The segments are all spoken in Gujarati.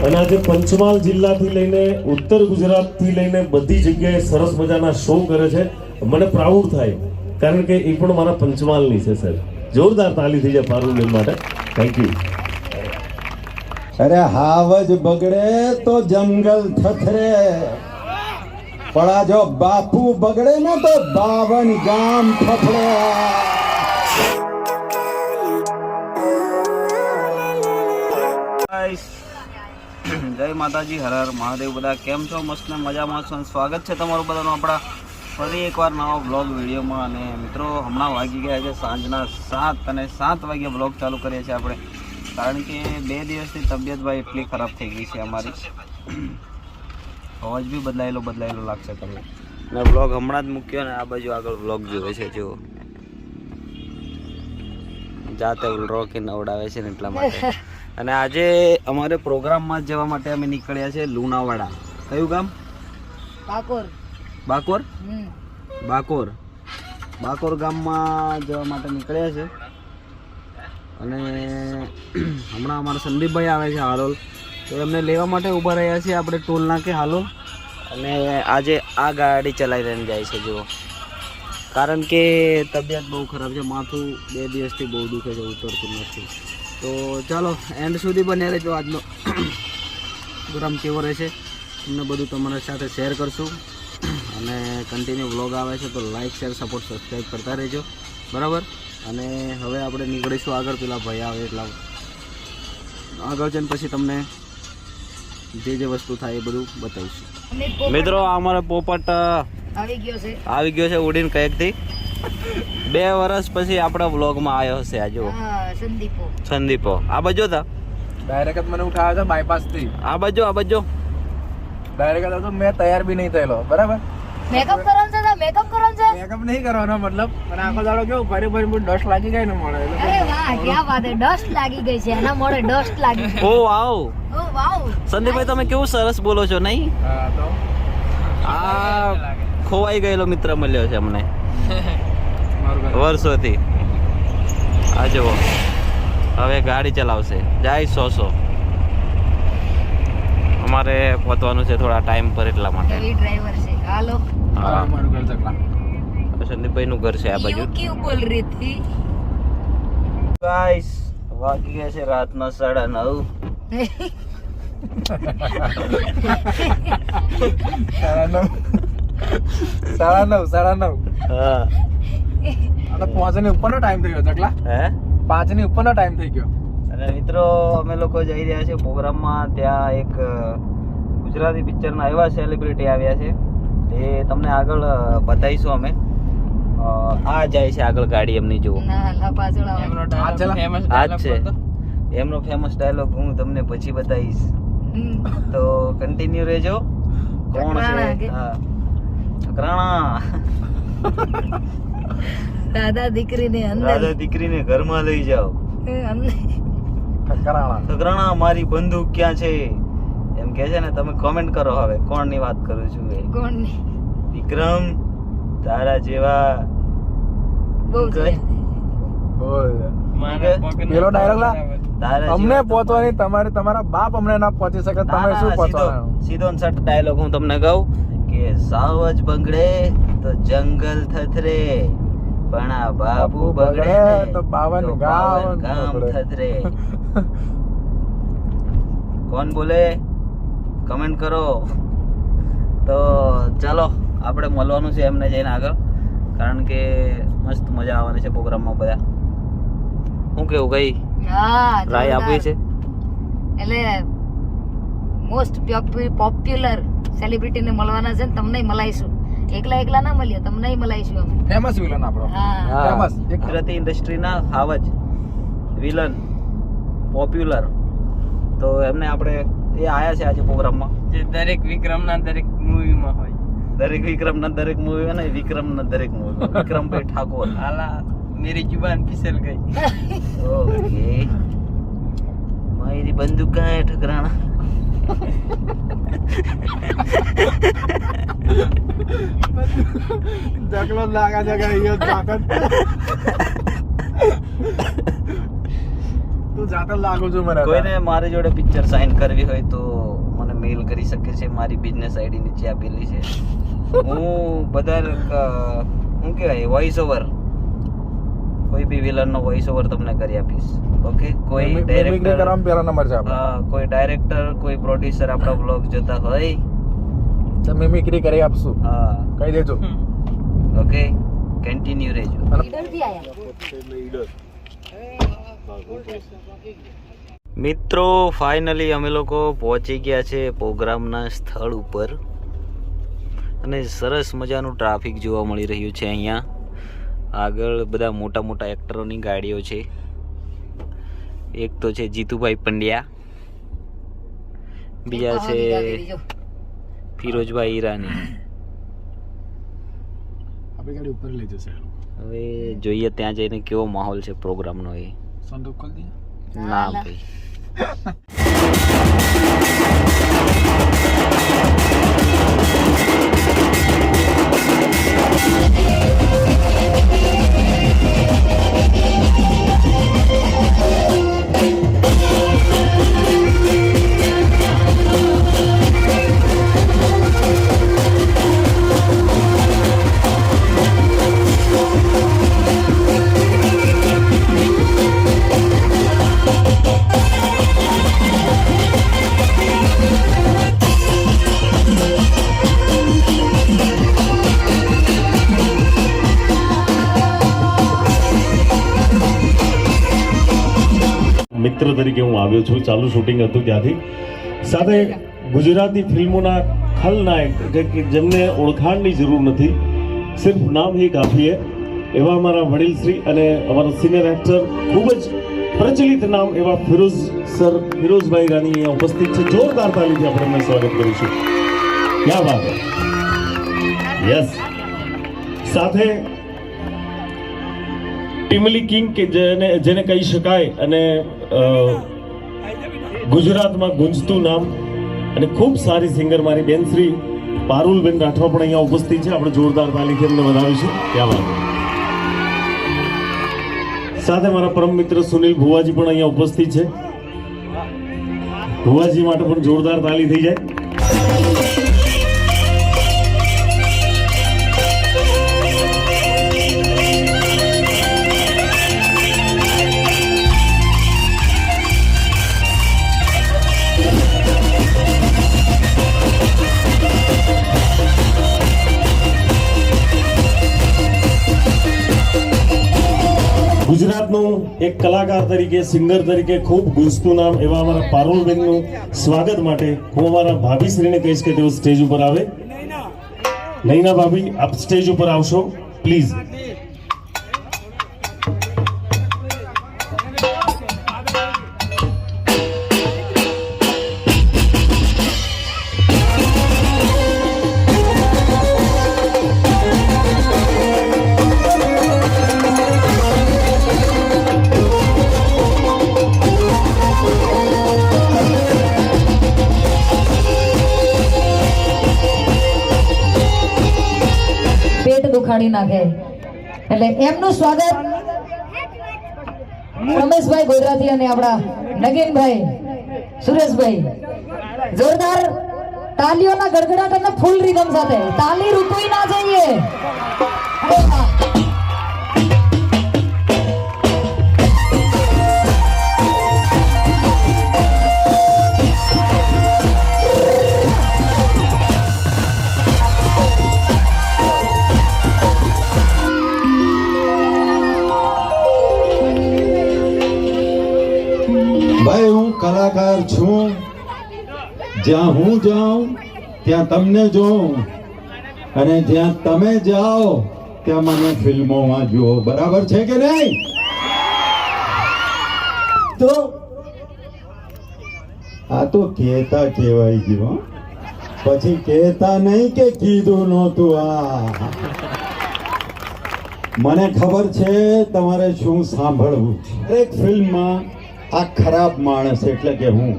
અને આજે પંચમહાલ જિલ્લાથી લઈને ઉત્તર ગુજરાતથી લઈને બધી જગ્યાએ સરસ મજાના શો કરે છે. મને પ્રાઉડ થાય કારણ કે એ પણ મારા પંચમહાલની છે સાહેબ. જોરદાર તાલી થઈ જાય પારુલબેન માટે. Thank you. અરે હાવજ બગડે તો જંગલ થથરે, પણ આ જો બાપુ બગડે ને તો 52 ગામ ફફડે. જય માતાજી, હર હર મહાદેવ. બધા કેમ છો? મસ્ત ને મજામાં છો. સ્વાગત છે તમારું બધાનું આપણા ફરી એકવાર નવા બ્લોગ વિડીયોમાં. અને મિત્રો હમણાં વાગી ગયા છે સાંજના 7 અને 7 વાગ્યા બ્લોગ ચાલુ કરીએ છીએ આપણે, કારણ કે 2 દિવસથી તબિયત ભાઈ એટલી ખરાબ થઈ ગઈ છે અમારી. અવાજ બી બદલાયેલો લાગશે તમને. અને બ્લોગ હમણાં જ મૂક્યો ને આ બાજુ આગળ બ્લોગ જોવે છે જો જાતે રોકી નવડાવે છે ને એટલા માટે. અને આજે અમારે પ્રોગ્રામમાં જવા માટે અમે નીકળ્યા છે લુણાવાડા. કયું ગામ? બાકોર ગામમાં જવા માટે નીકળ્યા છે. અને હમણાં અમારા સંદીપભાઈ આવે છે હાલોલ, તો એમને લેવા માટે ઊભા રહ્યા છીએ આપણે ટોલ નાકે હાલોલ. અને આજે આ ગાડી ચલાવી લઈને જાય છે જુઓ, કારણ કે તબિયત બહુ ખરાબ છે. માથું 2 દિવસથી બહુ દુખે છે, ઉતરતું નથી. તો ચાલો એન્ડ સુધી બન્યા રહેજો. આજનો પ્રોગ્રામ કેવો રહેશે તમને બધું તમારા સાથે શેર કરશું. અને કન્ટિન્યુ વ્લોગ આવે છે તો લાઇક શેર સપોર્ટ સબસ્ક્રાઈબ કરતા રહેજો, બરાબર. અને હવે આપણે નીકળીશું આગળ. પેલા ભાઈ આવે એટલા આગળ જઈને પછી તમને જે વસ્તુ થાય એ બધું બતાવીશું. મિત્રો અમારો પોપટ આવી ગયો છે ઉડીને કઈકથી. 2 વર્ષ પછી આપણા વ્લોગમાં આવ્યો હશે. આ જો સંદીપો આ બાજુ હતા. ડાયરેક્ટ મને ઉઠાવ્યો છે બાયપાસ થી. આ બાજુ ડાયરેક્ટ તો મેં તૈયાર બી નહીં થયેલો, બરાબર. મેકઅપ નહીં કરવાનો મતલબ, અને આખો દાડો કેવું ફરી ડસ્ટ લાગી જાય ને મળે. અરે વાહ, ક્યાં વાત હે, ડસ્ટ લાગી ગઈ છે એના મોઢે, ડસ્ટ લાગી ગઈ. ઓ વાવ, ઓ વાવ સંદીપભાઈ તમે કેવું સરસ બોલો છો નહીં? હા તો આ ખોવાઈ ગયેલો મિત્ર મળ્યો છે અમને વર્ષોથી. આ જુઓ હવે ગાડી ચલાવશે, જાય 100. અમારે પહોંચવાનું છે થોડા ટાઈમ પર એટલા માટે. હેવી ડ્રાઈવર છે. હાલો, હા, મારું ઘર ચકલા. સંદીપભાઈ નું ઘર છે આ બાજુ. યુ ક્યું બોલ રહી થી? ગાઈસ વાગી ગયા છે રાતના 9:30. સાડા નવ. હા, અને 5 ની ઉપરનો ટાઈમ થઈ ગયો ચકલા. હે 5 ની ઉપરનો ટાઈમ થઈ ગયો. અને મિત્રો અમે લોકો જઈ રહ્યા છે પ્રોગ્રામમાં. ત્યાં એક ગુજરાતી પિક્ચરના એવા સેલિબ્રિટી આવ્યા છે, એ તમને આગળ બતાવીશું અમે. આ જાય છે આગળ ગાડી એમની. જુઓ ના લા પાછળ આવો. આ જ છે એમનો ફેમસ ડાયલોગ. હું તમને પછી બતાવીશ, તો કન્ટિન્યુ રહેજો. કોણ છે? હા, છકરાણા. દાદા દીકરીને અંદર દીકરીને ઘરમાં લઈ જાઓ. છકરાણા મારી બંદૂક ક્યાં છે એમ કે છે ને. તમે કોમેન્ટ કરો હવે કોણની વાત કરું છું એ. કોણની? વિક્રમ તારા જેવા બહુ છે. પેલો ડાયલોગ લા, તારા અમને જેવા પહોંચવાની તમારા બાપ અમને ના પહોંચી શકે, તમે શું પહોંચવાના? સીધો ને સટ ડાયલોગ હું તમને કહું કે સાવજ બગડે તો જંગલ થથરે, પણ આ બાબુ બગડે તો 52 ગામ થથરે. કોણ બોલે કમેન્ટ કરો. તો ચાલો આપણે મળવાનું છે એમને જઈને આગળ, કારણ કે મસ્ત મજા આવવાની છે પ્રોગ્રામમાં. બધા શું કેવું કઈ હા, રાય આપી છે? એટલે મોસ્ટ પોપ્યુલર સેલિબ્રિટી ને મળવાના છે ને, તમને મળાઈશું. એકલા ના મળીએ, તમને મળાઈશું અમે. ફેમસ વિલન આપણો. હા, ફેમસ ગુજરાતી ઇન્ડસ્ટ્રીના હાવજ વિલન પોપ્યુલર. તો એમને આપણે એ આયા છે આજે પ્રોગ્રામમાં. જે દરેક વિક્રમના દરેક મૂવીમાં હોય. દરેક વિક્રમના દરેક મૂવી અને વિક્રમના દરેક મૂવી. વિક્રમભાઈ ઠાકોર. આલા मेरी जुबान फिसल गई. ओके मेरी बंदूक कहाँ है ठकराना? જગલો લાગા જગા યો તાકાત. તું જાતે લાગુ છું મને કોઈને મારી જોડે પિક્ચર સાઇન કરવી હોય તો મને મેલ કરી શકે છે. મારી બિઝનેસ આઈડી નીચે આપેલી છે. હું બધા શું કહેવાય વોઇસ ઓવર, કોઈ બી વિલનનો વોઇસ ઓવર તમને કરી આપીશ. ઓકે, કોઈ ડાયરેક્ટર કરવામાં પહેલા નંબર છે આપણો. કોઈ ડાયરેક્ટર, કોઈ પ્રોડ્યુસર આપણા બ્લોગ જોતા હોય તો મિમિક્રી કરી આપશું. હા, કહી દેજો. ઓકે, કન્ટિન્યુ રહેજો. ઈડરથી આયા. મિત્રો ફાઇનલી અમે લોકો પહોંચી ગયા છે પ્રોગ્રામના સ્થળ ઉપર અને સરસ મજાનું ટ્રાફિક જોવા મળી રહ્યું છે. અહીંયા આગળ બધા મોટા મોટા એક્ટરોની ગાડીઓ છે. એક તો છે જીતુભાઈ પંડ્યા, બીજા છે ફિરોજભાઈ ઈરાની. આપણી ગાડી ઉપર લઈ જશે. હવે જોઈએ ત્યાં જઈને કેવો માહોલ છે પ્રોગ્રામનો. એ સંદૂક ખોલ દી. ના ભાઈ, મિત્ર તરીકે હું આવ્યો છું. ચાલુ શૂટિંગ હતું ત્યાંથી. સાથે ગુજરાતી ફિલ્મોના ખલનાયક કે જેમને ઓળખાણની જરૂર નથી, સિર્ફ નામ ही કાફી है, એવા અમારા વડીલશ્રી અને અમારા સિનિયર એક્ટર, ખૂબ જ પ્રચલિત નામ એવા ફિરોઝભાઈ રાની અહીંયા ઉપસ્થિત છે. જોરદાર તાલીથી આપણે એમનું સ્વાગત કરીશું. ક્યાં વાત હે. યસ. સાથે ટીમલી કિંગ કે જેને કહી શકાય અને ગુજરાતમાં ગુંજતું નામ અને ખૂબ સારી સિંગર મારી બેન શ્રી પારુલબેન રાઠવા પણ અહીંયા ઉપસ્થિત છે. આપણે જોરદાર તાલીથી એમને વધાવીશું. ક્યાં વાત. સાથે મારા પરમ મિત્ર સુનિલ ભુવાજી પણ અહીંયા ઉપસ્થિત છે. ભુવાજી માટે પણ જોરદાર તાલી થઈ જાય. ગુજરાતનું એક કલાકાર તરીકે, સિંગર તરીકે ખૂબ ગુંજતું નામ એવા અમારા પારુલબેનનું સ્વાગત માટે હું અમારા ભાભીશ્રીને કહીશ કે તેઓ સ્ટેજ ઉપર આવે. નૈના ભાભી, આપ સ્ટેજ ઉપર આવશો પ્લીઝ. દુખાડી નાખે એટલે એમનું સ્વાગત રમેશભાઈ ગોધરાથી અને આપણા નગીનભાઈ સુરેશભાઈ જોરદાર તાલીઓના ગડગડાટ અને ફૂલ રીધમ સાથે. તાલી રૂકવી ના જોઈએ. ભાઈ હું કલાકાર છું. જ્યાં હું જાઉં ત્યાં તમને જોઉં અને જ્યાં તમે જાઓ ત્યાં મને ફિલ્મોમાં જુઓ. બરાબર છે કે નહીં? તો આ તો કહેતા કહેવાય ગયું, પછી કહેતા નહીં કે કીધું નહોતું. આ મને ખબર છે તમારે શું સાંભળવું. એક ફિલ્મમાં આ ખરાબ માણસ એટલે કે હું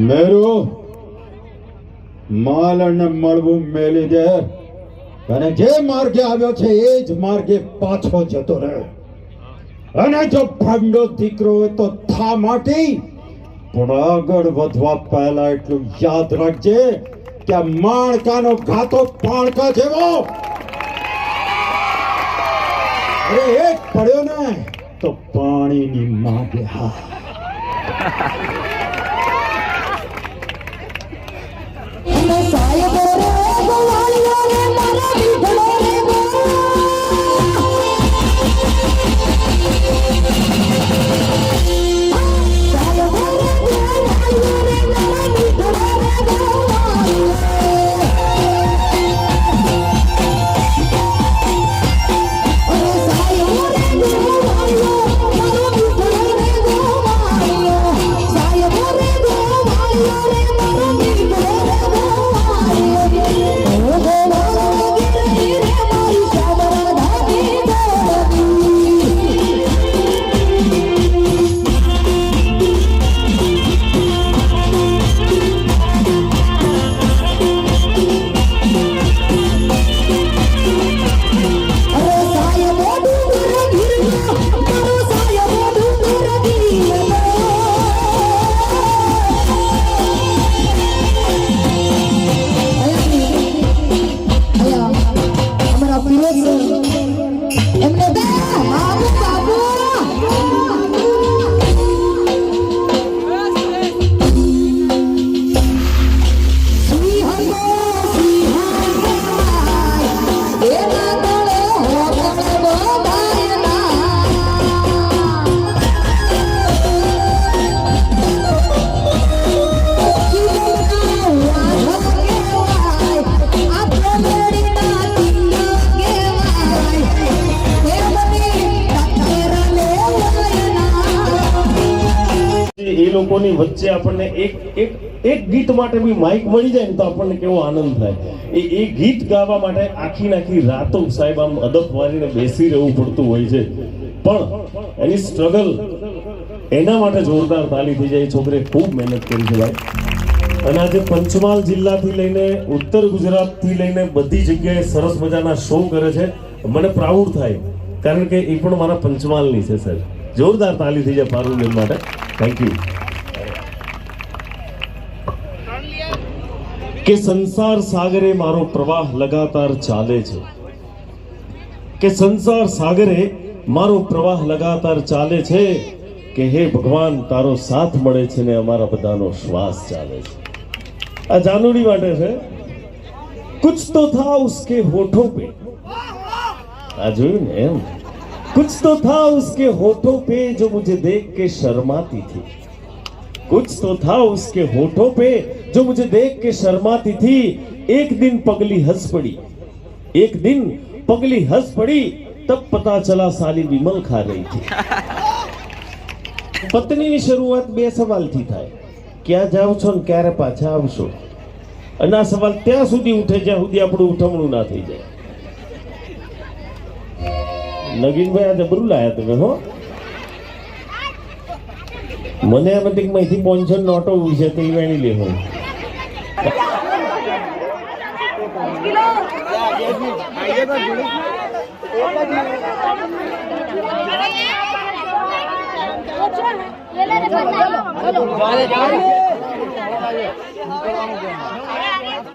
મેરો માલ અને મળવું મેલી દે અને જે માર્ગે આવ્યો છે એ જ માર્ગે પાછો જતો રહે. અને જો ભાંડો દીકરો હોય તો થા માટી, પણ આગળ વધવા પહેલા એટલું યાદ રાખજે કે આ માણકાનો ઘાતો પાણકા જેવો. અરે એક પડ્યો ને તો પાણીની માગે હા. સાહેબ રે ગોવાળિયો રે મારા વિઠલો રે એ લોકોની વચ્ચે આપણને એક ગીત માટે બી માઇક મળી જાય ને તો આપણને કેવો આનંદ થાય. એ ગીત ગાવા માટે આખી રાતો સાહેબ આમ અદબ વાળીને બેસી રહેવું પડતું હોય છે, પણ એની સ્ટ્રગલ એના માટે જોરદાર તાલી થઈ જાય. છોકરે ખૂબ મહેનત કરી છે ભાઈ. અને આજે પંચમહાલ જિલ્લાથી લઈને ઉત્તર ગુજરાતથી લઈને બધી જગ્યાએ સરસ મજાના શો કરે છે. મને પ્રાઉડ થાય કારણ કે એ પણ મારા પંચમહાલની છે સર. જોરદાર તાલી થઈ જાય પારુલ માટે. Thank you. કે સંસાર સાગરે મારો પ્રવાહ લગાતાર ચાલે છે, કે સંસાર સાગરે મારો પ્રવાહ લગાતાર ચાલે છે, કે હે ભગવાન તારો સાથ મળે છે ને અમારા બધાનો શ્વાસ ચાલે છે. આ જાનુડી માટે છે. કુછ તો થા ઉસકે હોઠો पे, આ જોયું ને એમ, कुछ तो था उसके होठों पे जो मुझे देख के शर्माती थी, कुछ तो था उसके होठों पे जो मुझे देख के शर्माती थी. एक दिन पगली हंस पड़ी, एक दिन पगली हंस पड़ी, तब पता चला साली विमल खा रही थी. પત્નીની શરૂઆત બે સવાલથી થાય, ક્યાં જાવ છો ને ક્યારે પાછા આવશો. અને આ સવાલ ત્યાં સુધી ઉઠે જ્યાં સુધી આપણું ઉઠમણું ના થઈ જાય. નગીનભાઈ આ જબરું લાયા તમે હો. મને એમ હતી કે અહીંથી 500 નોટો છે તો એ વેણી લે હું. ચલો